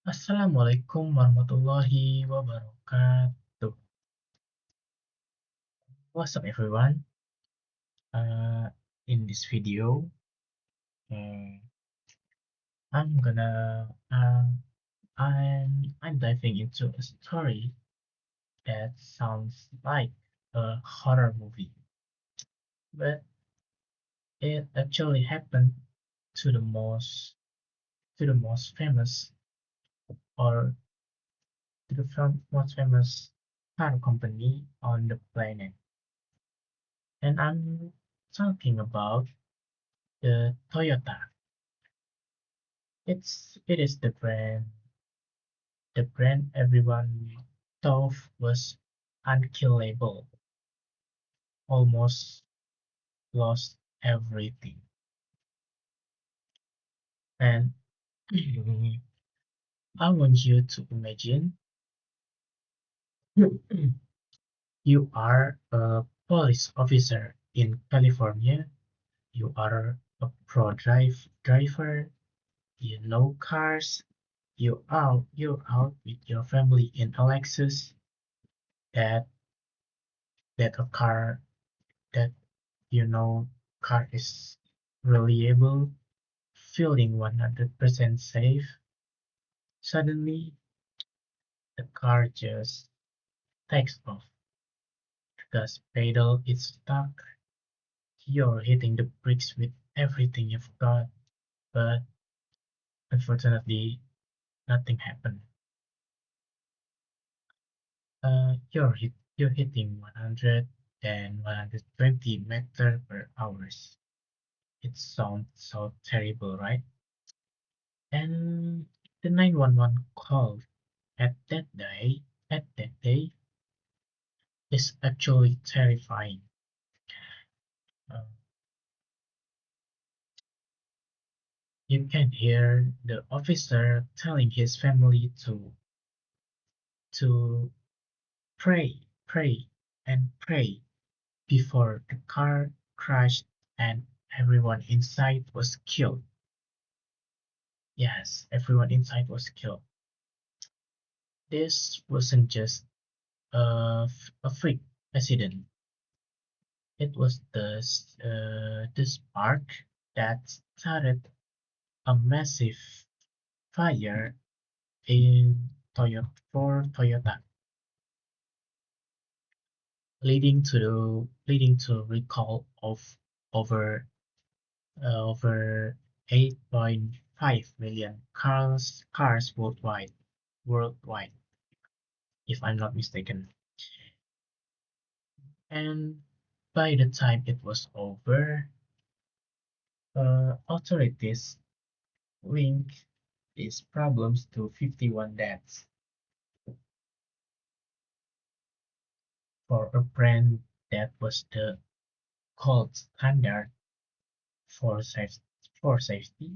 Assalamualaikum warahmatullahi wabarakatuh. What's up, everyone? In this video, uh, I'm gonna I'm diving into a story that sounds like a horror movie, but it actually happened to the most famous or to the most famous car company on the planet, and I'm talking about the Toyota. It is the brand everyone thought was unkillable, almost lost everything. And I want you to imagine you are a police officer in California. You are a driver. You know cars. You're out with your family in a Lexus. That that a car that you know car is reliable, feeling 100% safe. Suddenly, the car just takes off. The gas pedal is stuck. You're hitting the brakes with everything you've got, but unfortunately, nothing happened. You're hitting 100 and 120 meter per hour. It sounds so terrible, right? And the 911 call at that day is actually terrifying. Uh, you can hear the officer telling his family to pray, and pray before the car crashed and everyone inside was killed. Yes, everyone inside was killed. This wasn't just a freak accident. It was the spark that started a massive fire in Toyota, leading to recall of over over 8.5 million cars worldwide, if I'm not mistaken. And by the time it was over, authorities linked these problems to 51 deaths for a brand that was the gold standard for safety. For safety,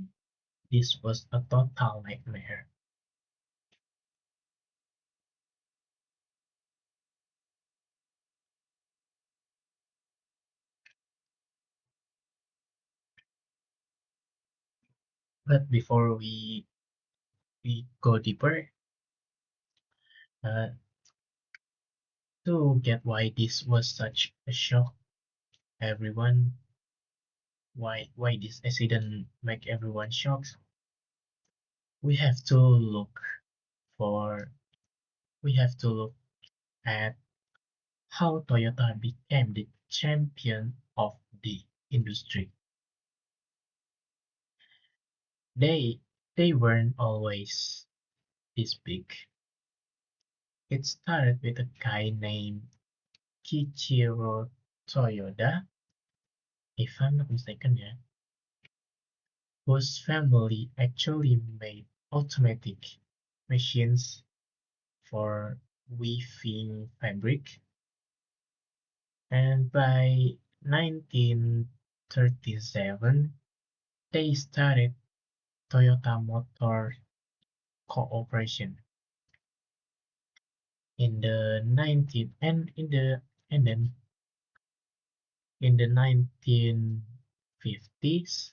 this was a total nightmare. But before we go deeper, uh, to get why this was such a shock, everyone, why this accident make everyone shocked, we have to look for we have to look at how Toyota became the champion of the industry. They they weren't always this big. It started with a guy named Kiichiro Toyoda, if I'm not mistaken, yeah, whose family actually made automatic machines for weaving fabric. And by 1937, they started Toyota Motor Corporation. In the 19 and in the and then in the 1950s,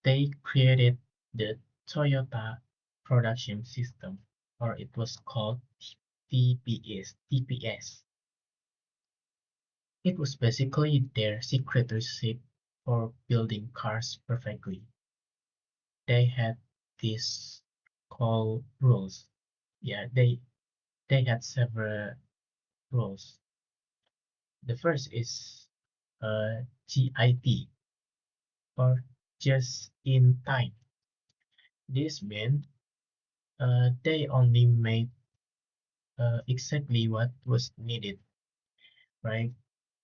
they created the Toyota production system, or it was called TPS. It was basically their secret recipe for building cars perfectly. They had these called rules. Yeah, they had several rules. The first is GIT, or just in time. This meant they only made exactly what was needed, right?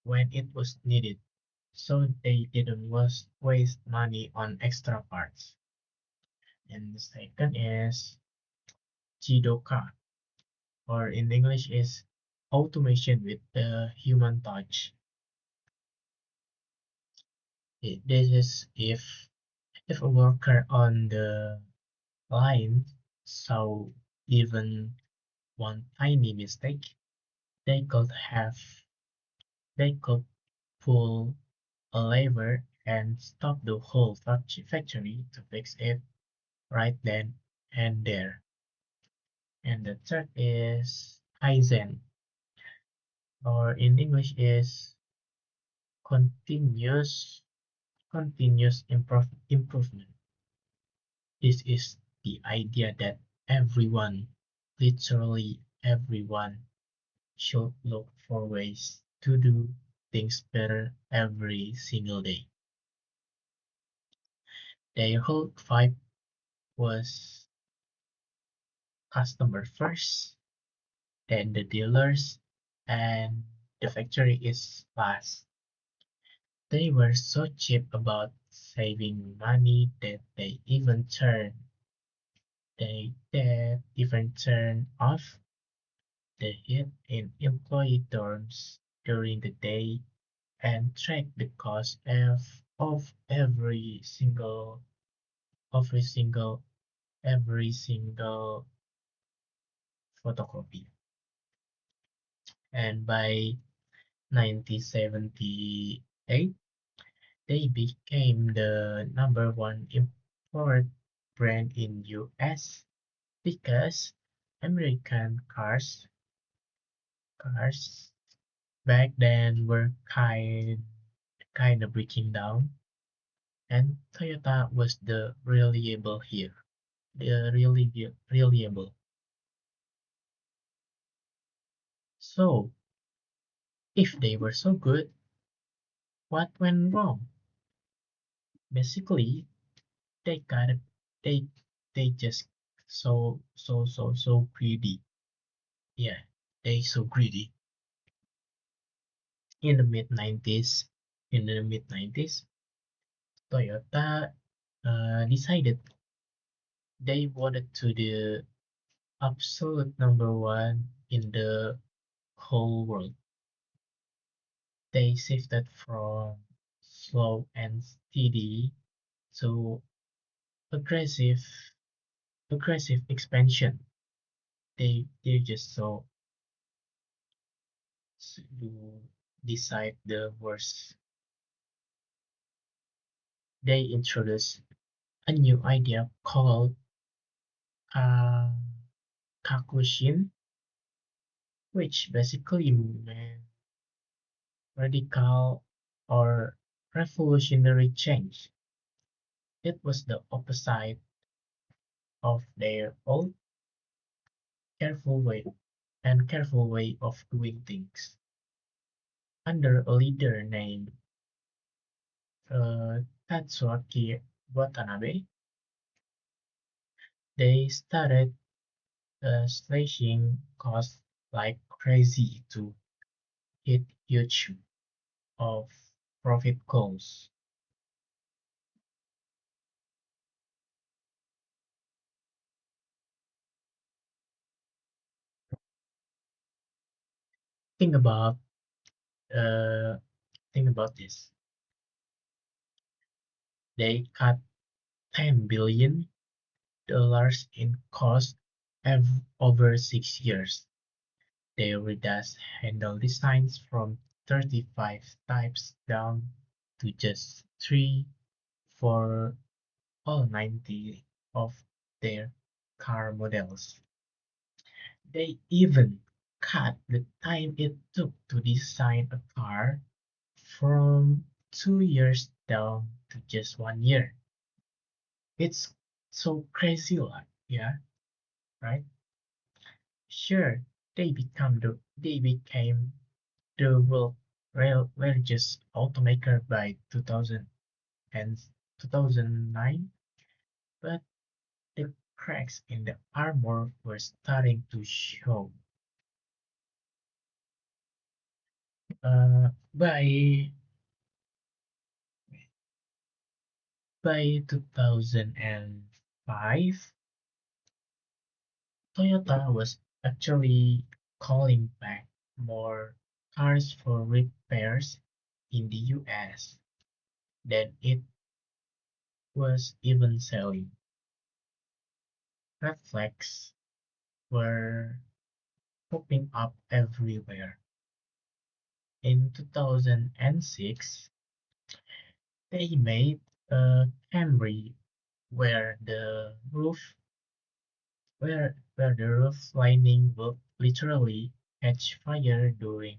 When it was needed, so they didn't waste money on extra parts. And the second is Jidoka, or in English is automation with the human touch. This is if a worker on the line saw even one tiny mistake, they could have they could pull a lever and stop the whole factory to fix it right then and there. And the third is Kaizen, or in English is continuous improvement. This is the idea that everyone, literally everyone, should look for ways to do things better every single day. Their whole vibe was customer first, then the dealers, and the factory is last. They were so cheap about saving money that they even turned off the heat in employee dorms during the day and tracked the cost of every single every single photocopy. And by 1978, they became the number one import brand in US because American cars back then were kind of breaking down, and Toyota was the reliable here. The really reliable. So if they were so good, what went wrong? Basically, they got it. They they just so greedy. Yeah, they so greedy. In the mid 90s, Toyota decided they wanted to the absolute number one in the whole world. They shifted from slow and steady to aggressive aggressive expansion. They just so to decide the worst. They introduced a new idea called uh, Kakushin, which basically meant radical or revolutionary change. It was the opposite of their old careful way of doing things. Under a leader named Tatsuaki Watanabe, they started slashing costs like crazy to hit huge of profit goals. Think about uh, think about this. They cut $10 billion in cost over 6 years. They redacted handle designs from 35 types down to just three for all 90 of their car models. They even cut the time it took to design a car from 2 years down to just 1 year. It's so crazy, like, yeah, right? Sure, they became the world largest automaker by 2000 and 2009, but the cracks in the armor were starting to show. Uh, by by 2005, Toyota was actually calling back more cars for repairs in the US than it was even selling. Red flags were popping up everywhere. In 2006, they made a Camry where the roof lining would literally catch fire during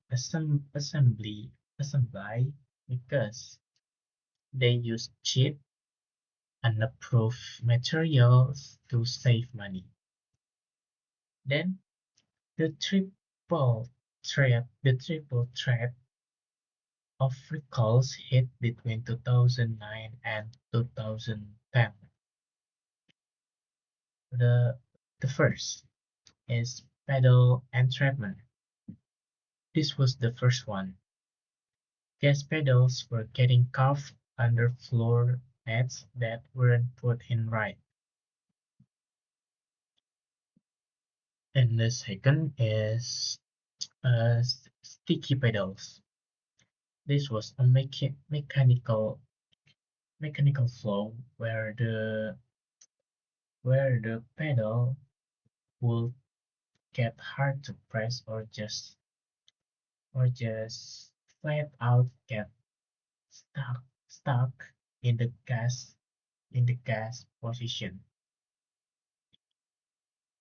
assembly because they used cheap, unapproved materials to save money. Then the triple threat of recalls hit between 2009 and 2010. The the first is pedal entrapment. This was the first one. Gas pedals were getting caught under floor mats that weren't put in right. And the second is sticky pedals. This was a mechanical flow where the pedal would get hard to press or just flat out get stuck in the gas position.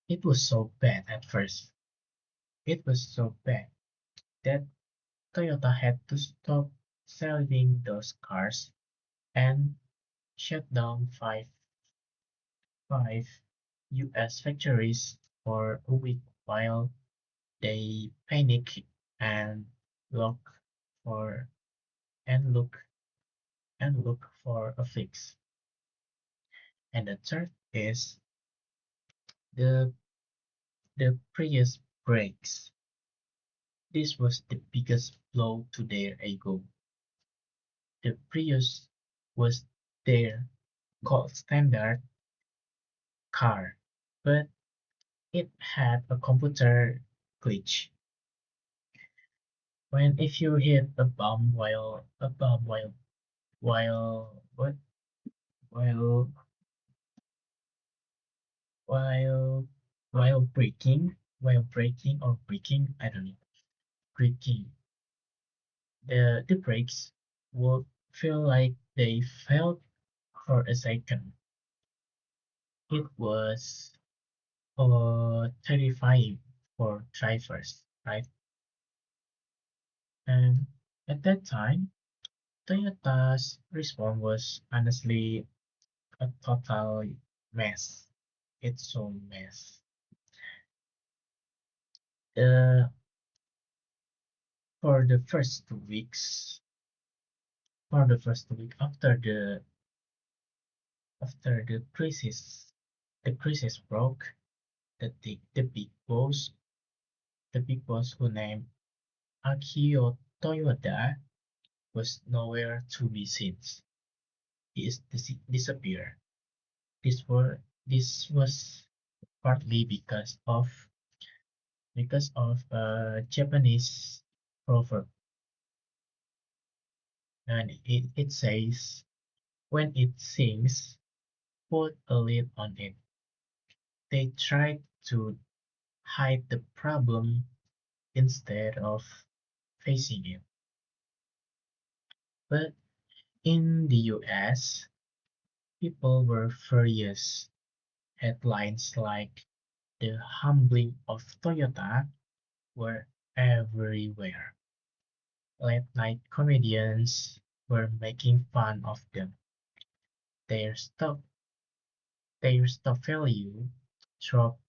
It was so bad at first. It was so bad that Toyota had to stop selling those cars and shut down five US factories for a week while they panic and look for and look for a fix. And the third is the the Prius brakes. This was the biggest blow to their ego. The Prius was their gold standard car, but it had a computer glitch. When if you hit while what while while while braking or braking, I don't know, braking, the brakes would feel like they felt for a second. It was terrifying for drivers, right? And at that time, Toyota's response was honestly a total mess. It's so mess. Uh, for the first 2 weeks, for the first week after the crisis broke, the big boss who named Akio Toyoda was nowhere to be seen. He is disappeared. This was partly because of a Japanese proverb, and it says, "When it sings, put a lid on it." They tried to hide the problem instead of facing it. But in the US, People were furious. Headlines like "The Humbling of Toyota" were everywhere. Late-night comedians were making fun of them. Their stock their stock value dropped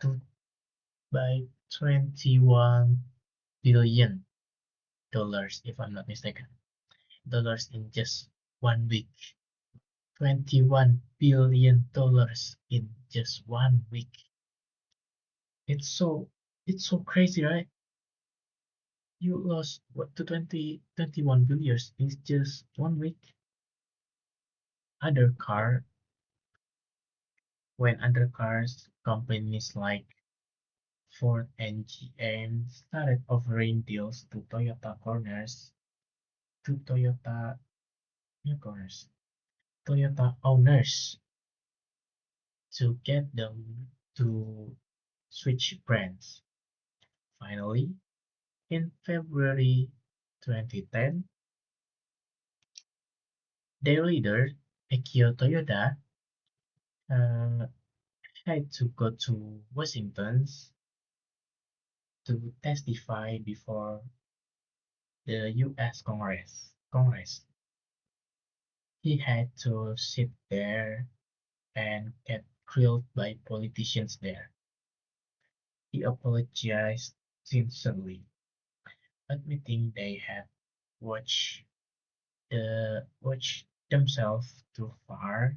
two, by 21 billion dollars, if I'm not mistaken, dollars in just 1 week. $21 billion in just 1 week. It's so it's so crazy, right? You lost what to 21 billion in just 1 week. Other car when other cars companies like Ford and GM started offering deals to Toyota new corners, Toyota owners to get them to switch brands. Finally, in February 2010, their leader, Akio Toyoda, uh, had to go to Washington to testify before the U.S. Congress. He had to sit there and get grilled by politicians there. He apologized sincerely, admitting they had watched watched themselves too far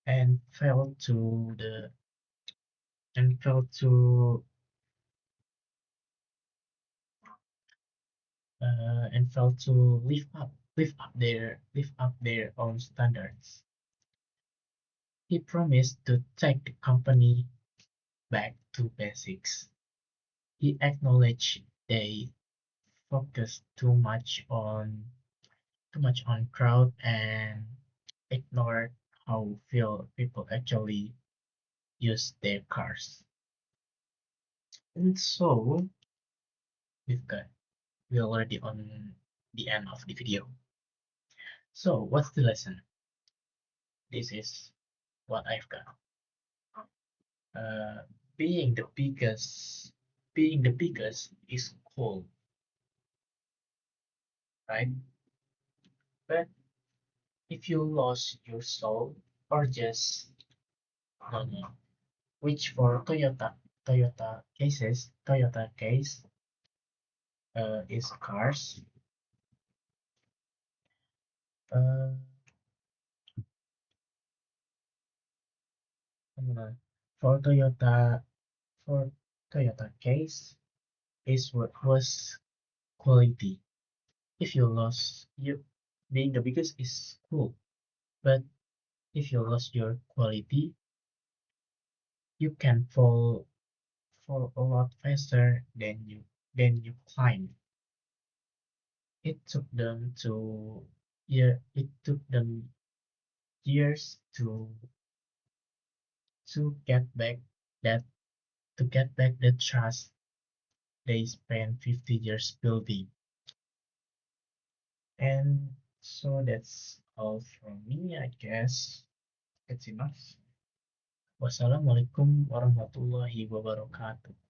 and failed to the and failed to failed to live up their own standards. He promised to take the company back to basics. He acknowledged they focused too much on crowd and ignored how few people actually use their cars. And so we've got we're already on the end of the video. So what's the lesson? This is what I've got. Uh, being the biggest is cool, right? But if you lost your soul or just no no, which for Toyota case is cars. Uh, for for Toyota case is what was quality. If you lost you being the biggest is cool, but if you lost your quality, you can fall a lot faster than you climb. It took them to it took them years to get back that to get back the trust they spent 50 years building. And so that's all from me, I guess. It's enough. Wassalamualaikum warahmatullahi wabarakatuh.